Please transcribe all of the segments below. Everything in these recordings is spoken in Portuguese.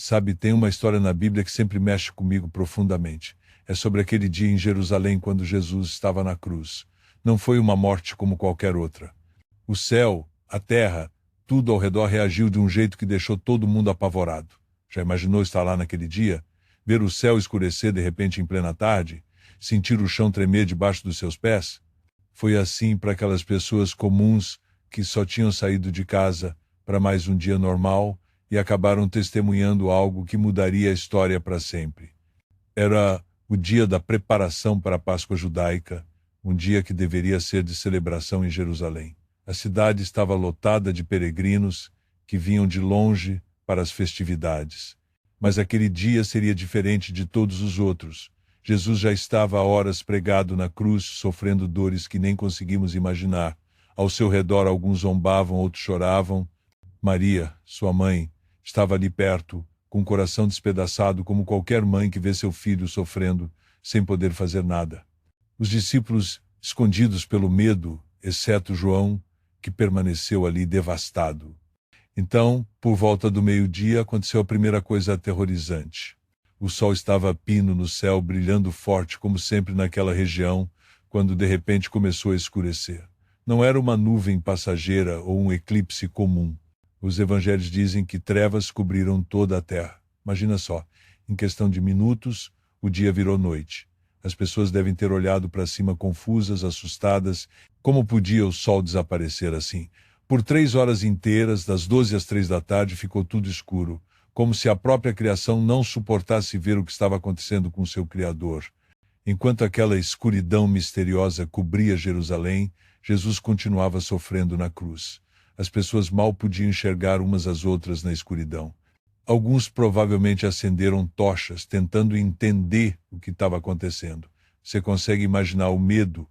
Sabe, tem uma história na Bíblia que sempre mexe comigo profundamente. É sobre aquele dia em Jerusalém quando Jesus estava na cruz. Não foi uma morte como qualquer outra. O céu, a terra, tudo ao redor reagiu de um jeito que deixou todo mundo apavorado. Já imaginou estar lá naquele dia? Ver o céu escurecer de repente em plena tarde? Sentir o chão tremer debaixo dos seus pés? Foi assim para aquelas pessoas comuns que só tinham saído de casa para mais um dia normal e acabaram testemunhando algo que mudaria a história para sempre. Era o dia da preparação para a Páscoa judaica, um dia que deveria ser de celebração em Jerusalém. A cidade estava lotada de peregrinos que vinham de longe para as festividades. Mas aquele dia seria diferente de todos os outros. Jesus já estava há horas pregado na cruz, sofrendo dores que nem conseguimos imaginar. Ao seu redor, alguns zombavam, outros choravam. Maria, sua mãe, estava ali perto, com o coração despedaçado, como qualquer mãe que vê seu filho sofrendo, sem poder fazer nada. Os discípulos, escondidos pelo medo, exceto João, que permaneceu ali devastado. Então, por volta do meio-dia, aconteceu a primeira coisa aterrorizante. O sol estava a pino no céu, brilhando forte, como sempre naquela região, quando de repente começou a escurecer. Não era uma nuvem passageira ou um eclipse comum. Os evangelhos dizem que trevas cobriram toda a terra. Imagina só, em questão de minutos, o dia virou noite. As pessoas devem ter olhado para cima confusas, assustadas. Como podia o sol desaparecer assim? Por 3 horas inteiras, das 12 às 3 da tarde, ficou tudo escuro, como se a própria criação não suportasse ver o que estava acontecendo com seu Criador. Enquanto aquela escuridão misteriosa cobria Jerusalém, Jesus continuava sofrendo na cruz. As pessoas mal podiam enxergar umas às outras na escuridão. Alguns provavelmente acenderam tochas, tentando entender o que estava acontecendo. Você consegue imaginar o medo?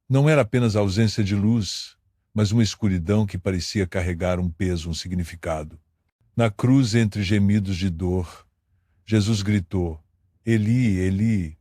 Não era apenas a ausência de luz, mas uma escuridão que parecia carregar um peso, um significado. Na cruz, entre gemidos de dor, Jesus gritou: Eli, Eli,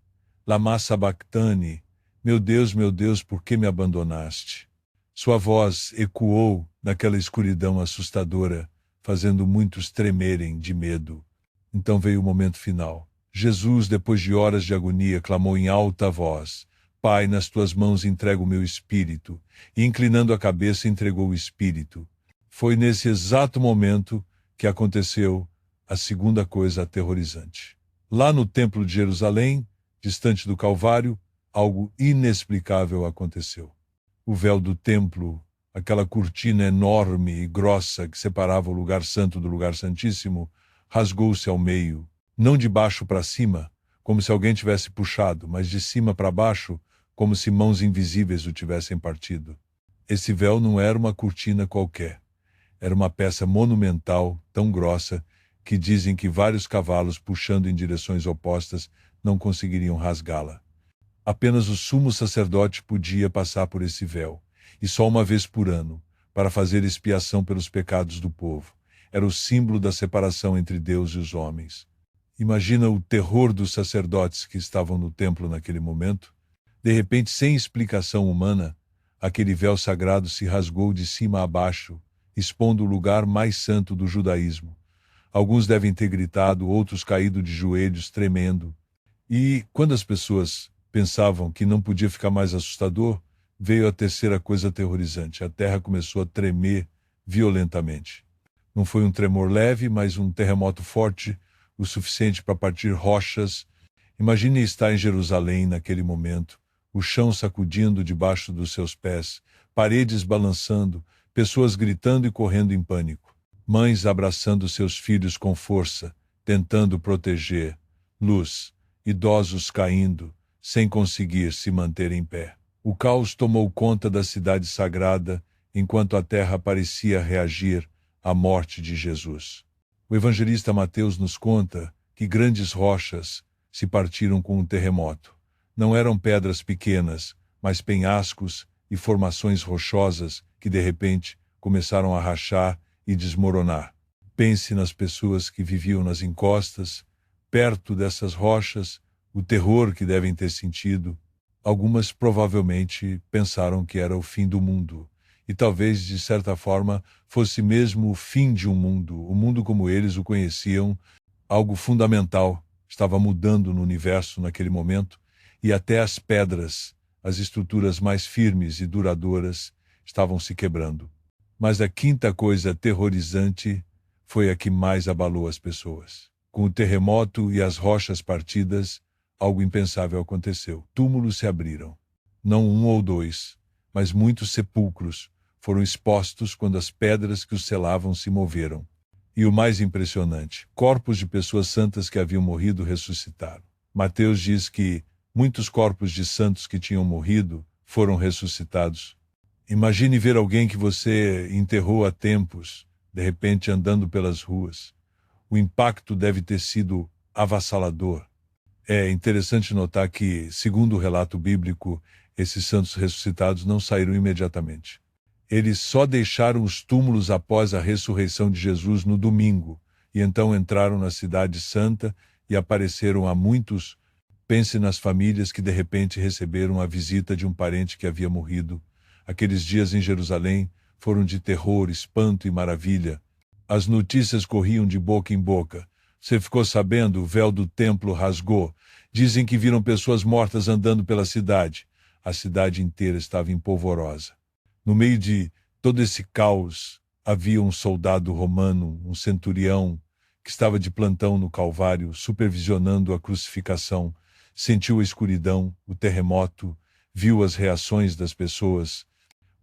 lama sabachthani, meu Deus, por que me abandonaste? Sua voz ecoou naquela escuridão assustadora, fazendo muitos tremerem de medo. Então veio o momento final. Jesus, depois de horas de agonia, clamou em alta voz: Pai, nas tuas mãos entrego o meu espírito. E inclinando a cabeça, entregou o espírito. Foi nesse exato momento que aconteceu a segunda coisa aterrorizante. Lá no Templo de Jerusalém, distante do Calvário, algo inexplicável aconteceu. O véu do templo, aquela cortina enorme e grossa que separava o lugar santo do lugar santíssimo, rasgou-se ao meio, não de baixo para cima, como se alguém tivesse puxado, mas de cima para baixo, como se mãos invisíveis o tivessem partido. Esse véu não era uma cortina qualquer. Era uma peça monumental, tão grossa, que dizem que vários cavalos puxando em direções opostas não conseguiriam rasgá-la. Apenas o sumo sacerdote podia passar por esse véu, e só uma vez por ano, para fazer expiação pelos pecados do povo. Era o símbolo da separação entre Deus e os homens. Imagina o terror dos sacerdotes que estavam no templo naquele momento. De repente, sem explicação humana, aquele véu sagrado se rasgou de cima a baixo, expondo o lugar mais santo do judaísmo. Alguns devem ter gritado, outros caído de joelhos, tremendo. E, quando as pessoas pensavam que não podia ficar mais assustador, veio a terceira coisa aterrorizante. A terra começou a tremer violentamente. Não foi um tremor leve, mas um terremoto forte, o suficiente para partir rochas. Imagine estar em Jerusalém naquele momento, o chão sacudindo debaixo dos seus pés, paredes balançando, pessoas gritando e correndo em pânico, mães abraçando seus filhos com força, tentando proteger, luz, idosos caindo, sem conseguir se manter em pé. O caos tomou conta da cidade sagrada, enquanto a terra parecia reagir à morte de Jesus. O evangelista Mateus nos conta que grandes rochas se partiram com um terremoto. Não eram pedras pequenas, mas penhascos e formações rochosas que, de repente, começaram a rachar e desmoronar. Pense nas pessoas que viviam nas encostas, perto dessas rochas, o terror que devem ter sentido. Algumas provavelmente pensaram que era o fim do mundo, e talvez, de certa forma, fosse mesmo o fim de um mundo, o mundo como eles o conheciam, Algo fundamental estava mudando no universo naquele momento, e até as pedras, as estruturas mais firmes e duradouras, estavam se quebrando. Mas a quinta coisa aterrorizante foi a que mais abalou as pessoas. Com o terremoto e as rochas partidas, algo impensável aconteceu. Túmulos se abriram. Não um ou dois, mas muitos sepulcros foram expostos quando as pedras que os selavam se moveram. E o mais impressionante, corpos de pessoas santas que haviam morrido ressuscitaram. Mateus diz que muitos corpos de santos que tinham morrido foram ressuscitados. Imagine ver alguém que você enterrou há tempos, de repente andando pelas ruas. O impacto deve ter sido avassalador. É interessante notar que, segundo o relato bíblico, esses santos ressuscitados não saíram imediatamente. Eles só deixaram os túmulos após a ressurreição de Jesus no domingo, e então entraram na cidade santa e apareceram a muitos. Pense nas famílias que de repente receberam a visita de um parente que havia morrido. Aqueles dias em Jerusalém foram de terror, espanto e maravilha. As notícias corriam de boca em boca. Você ficou sabendo? O véu do templo rasgou. Dizem que viram pessoas mortas andando pela cidade. A cidade inteira estava em polvorosa. No meio de todo esse caos, havia um soldado romano, um centurião, que estava de plantão no Calvário, supervisionando a crucificação. Sentiu a escuridão, o terremoto, viu as reações das pessoas.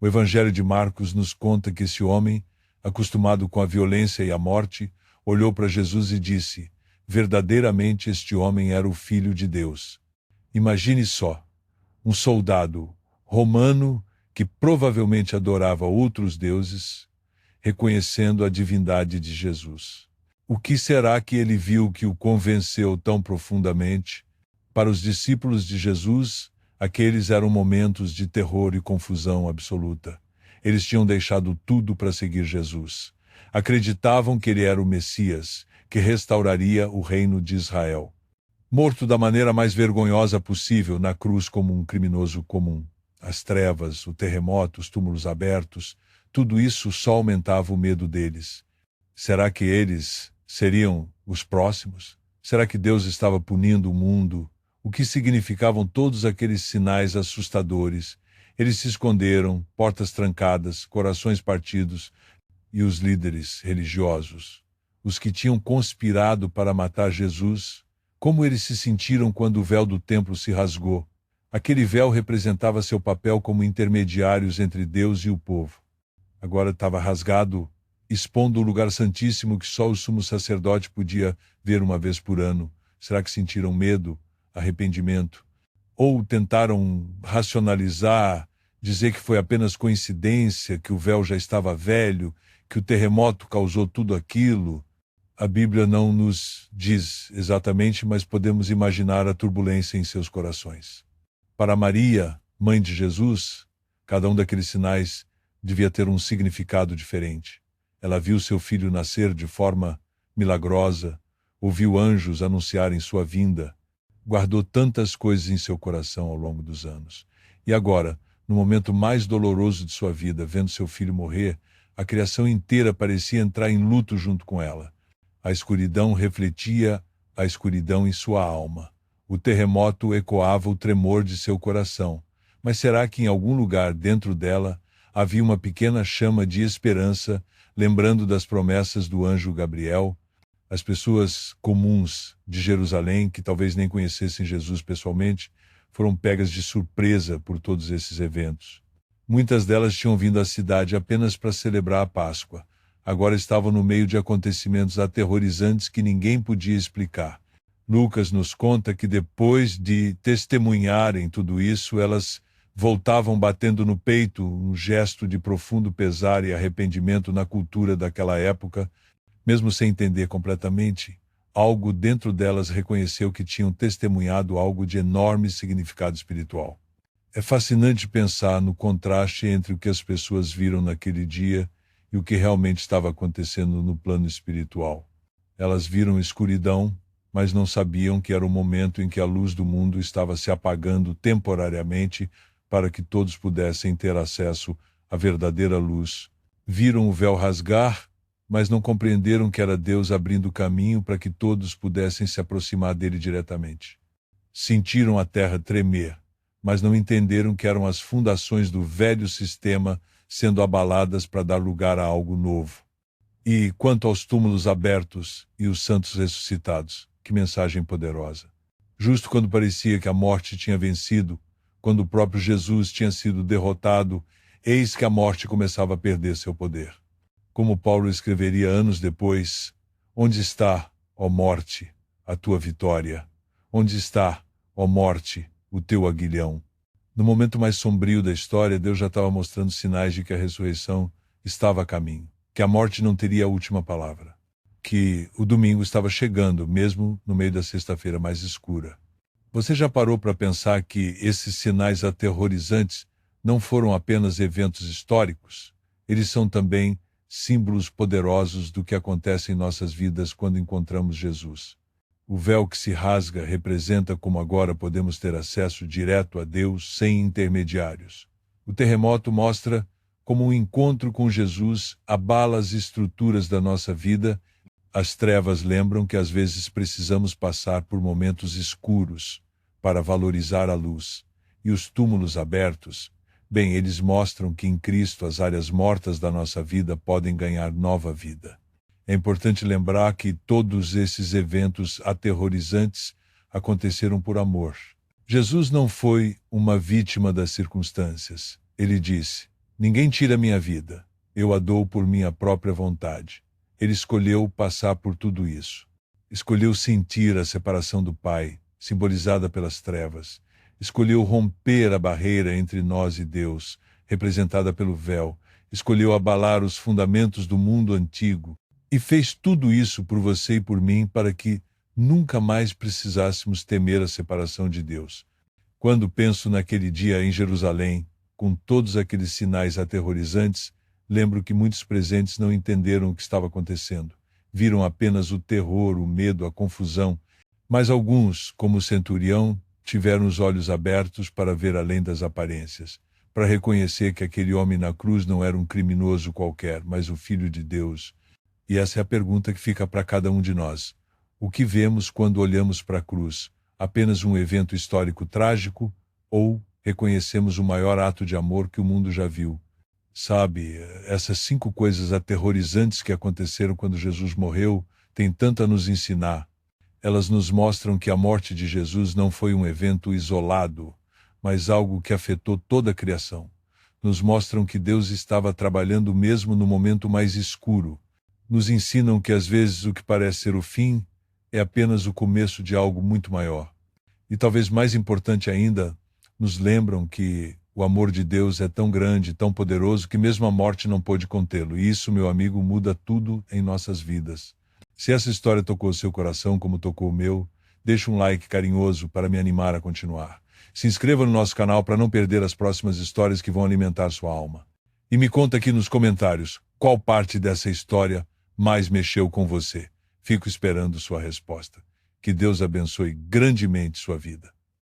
O Evangelho de Marcos nos conta que esse homem, acostumado com a violência e a morte, olhou para Jesus e disse: verdadeiramente este homem era o Filho de Deus. Imagine só, um soldado romano que provavelmente adorava outros deuses, reconhecendo a divindade de Jesus. O que será que ele viu que o convenceu tão profundamente? Para os discípulos de Jesus, aqueles eram momentos de terror e confusão absoluta. Eles tinham deixado tudo para seguir Jesus. Acreditavam que ele era o Messias, que restauraria o reino de Israel. Morto da maneira mais vergonhosa possível, na cruz como um criminoso comum. As trevas, o terremoto, os túmulos abertos, tudo isso só aumentava o medo deles. Será que eles seriam os próximos? Será que Deus estava punindo o mundo? O que significavam todos aqueles sinais assustadores? Eles se esconderam, portas trancadas, corações partidos, e os líderes religiosos, os que tinham conspirado para matar Jesus, como eles se sentiram quando o véu do templo se rasgou? Aquele véu representava seu papel como intermediários entre Deus e o povo. Agora estava rasgado, expondo o lugar santíssimo que só o sumo sacerdote podia ver uma vez por ano. Será que sentiram medo, arrependimento? Ou tentaram racionalizar, dizer que foi apenas coincidência, que o véu já estava velho, que o terremoto causou tudo aquilo? A Bíblia não nos diz exatamente, mas podemos imaginar a turbulência em seus corações. Para Maria, mãe de Jesus, cada um daqueles sinais devia ter um significado diferente. Ela viu seu filho nascer de forma milagrosa, ouviu anjos anunciarem sua vinda, guardou tantas coisas em seu coração ao longo dos anos. E agora, no momento mais doloroso de sua vida, vendo seu filho morrer, a criação inteira parecia entrar em luto junto com ela. A escuridão refletia a escuridão em sua alma. O terremoto ecoava o tremor de seu coração. Mas será que em algum lugar dentro dela havia uma pequena chama de esperança, lembrando das promessas do anjo Gabriel? As pessoas comuns de Jerusalém, que talvez nem conhecessem Jesus pessoalmente, foram pegas de surpresa por todos esses eventos. Muitas delas tinham vindo à cidade apenas para celebrar a Páscoa. Agora estavam no meio de acontecimentos aterrorizantes que ninguém podia explicar. Lucas nos conta que depois de testemunharem tudo isso, elas voltavam batendo no peito, um gesto de profundo pesar e arrependimento na cultura daquela época. Mesmo sem entender completamente, algo dentro delas reconheceu que tinham testemunhado algo de enorme significado espiritual. É fascinante pensar no contraste entre o que as pessoas viram naquele dia e o que realmente estava acontecendo no plano espiritual. Elas viram escuridão, mas não sabiam que era o momento em que a luz do mundo estava se apagando temporariamente para que todos pudessem ter acesso à verdadeira luz. Viram o véu rasgar, mas não compreenderam que era Deus abrindo caminho para que todos pudessem se aproximar dele diretamente. Sentiram a terra tremer, mas não entenderam que eram as fundações do velho sistema sendo abaladas para dar lugar a algo novo. E, quanto aos túmulos abertos e os santos ressuscitados, que mensagem poderosa! Justo quando parecia que a morte tinha vencido, quando o próprio Jesus tinha sido derrotado, eis que a morte começava a perder seu poder. Como Paulo escreveria anos depois: onde está, ó morte, a tua vitória? Onde está, ó morte, o teu aguilhão? No momento mais sombrio da história, Deus já estava mostrando sinais de que a ressurreição estava a caminho, que a morte não teria a última palavra, que o domingo estava chegando, mesmo no meio da sexta-feira mais escura. Você já parou para pensar que esses sinais aterrorizantes não foram apenas eventos históricos? Eles são também símbolos poderosos do que acontece em nossas vidas quando encontramos Jesus. O véu que se rasga representa como agora podemos ter acesso direto a Deus sem intermediários. O terremoto mostra como um encontro com Jesus abala as estruturas da nossa vida. As trevas lembram que às vezes precisamos passar por momentos escuros para valorizar a luz. E os túmulos abertos, bem, eles mostram que em Cristo as áreas mortas da nossa vida podem ganhar nova vida. É importante lembrar que todos esses eventos aterrorizantes aconteceram por amor. Jesus não foi uma vítima das circunstâncias. Ele disse: ninguém tira minha vida, eu a dou por minha própria vontade. Ele escolheu passar por tudo isso. Escolheu sentir a separação do Pai, simbolizada pelas trevas. Escolheu romper a barreira entre nós e Deus, representada pelo véu. Escolheu abalar os fundamentos do mundo antigo. E fez tudo isso por você e por mim para que nunca mais precisássemos temer a separação de Deus. Quando penso naquele dia em Jerusalém, com todos aqueles sinais aterrorizantes, lembro que muitos presentes não entenderam o que estava acontecendo. Viram apenas o terror, o medo, a confusão. Mas alguns, como o centurião, tiveram os olhos abertos para ver além das aparências, para reconhecer que aquele homem na cruz não era um criminoso qualquer, mas o Filho de Deus. E essa é a pergunta que fica para cada um de nós. O que vemos quando olhamos para a cruz? Apenas um evento histórico trágico? Ou reconhecemos o maior ato de amor que o mundo já viu? Sabe, essas 5 coisas aterrorizantes que aconteceram quando Jesus morreu têm tanto a nos ensinar. Elas nos mostram que a morte de Jesus não foi um evento isolado, mas algo que afetou toda a criação. Nos mostram que Deus estava trabalhando mesmo no momento mais escuro. Nos ensinam que às vezes o que parece ser o fim é apenas o começo de algo muito maior. E talvez mais importante ainda, nos lembram que o amor de Deus é tão grande, tão poderoso, que mesmo a morte não pôde contê-lo. E isso, meu amigo, muda tudo em nossas vidas. Se essa história tocou seu coração como tocou o meu, deixe um like carinhoso para me animar a continuar. Se inscreva no nosso canal para não perder as próximas histórias que vão alimentar sua alma. E me conta aqui nos comentários qual parte dessa história mais mexeu com você. Fico esperando sua resposta. Que Deus abençoe grandemente sua vida.